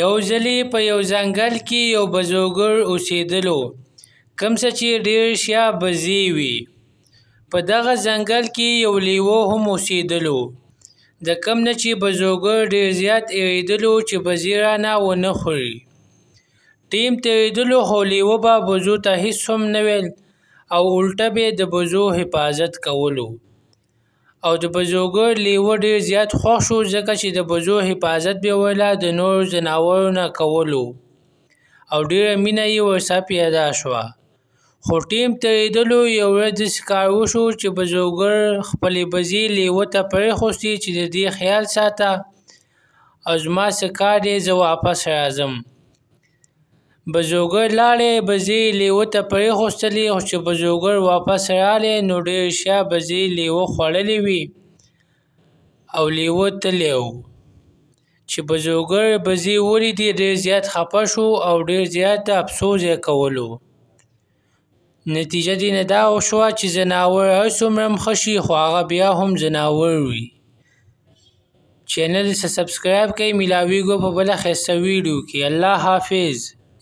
یو ځلې په یو ځنګل کې یو بزګر اوسېدلو، کوم څه چې ډېر شیا بزې وي. په دغه ځنګل کې یو لیوه هم اوسېدلو، د کوم نه چې بزګر ډېر زیات اېرېدلو چې بزې رانه ونه خوري. ټیم تېرېدلو خو لیوه به بزو ته هېڅ هم نه ویل او الټه به یې د بزو حفاظت کولو. او د بزګر لیوه ډېر زیات خوښ شو، ځکه چې د بزو حفاظت به ویله د نورو ځناورو نه کولو او ډېره مینه یې ورسره پیدا شوه. خو ټیم تېرېدلو یو ورځ داسې کار وشو چې بزګر خپلې بزې لیوه ته پرېښودې چې د دې خیال ساته او زما څه کار دی، زه واپس راځم. بزګر لاړی، بزې لیوه ته پرېښودلې، خو چې بزګر واپس راغلی نو ډېر ښه بزې لیوه خوړلې وې او لیوه تللی و. چې بزګر بزې ولیدې ډېر زیات خفه شو او ډېر زیات افسوس یې کولو. نتیجه دې نه دا وشوه چې ځناور هر څومره هم ښه شي خو هغه بیا هم ځناور وي. چینل سبسکرایب کړئ، میلاویږو په بله ښایسته ویډیو کې. الله حافظ.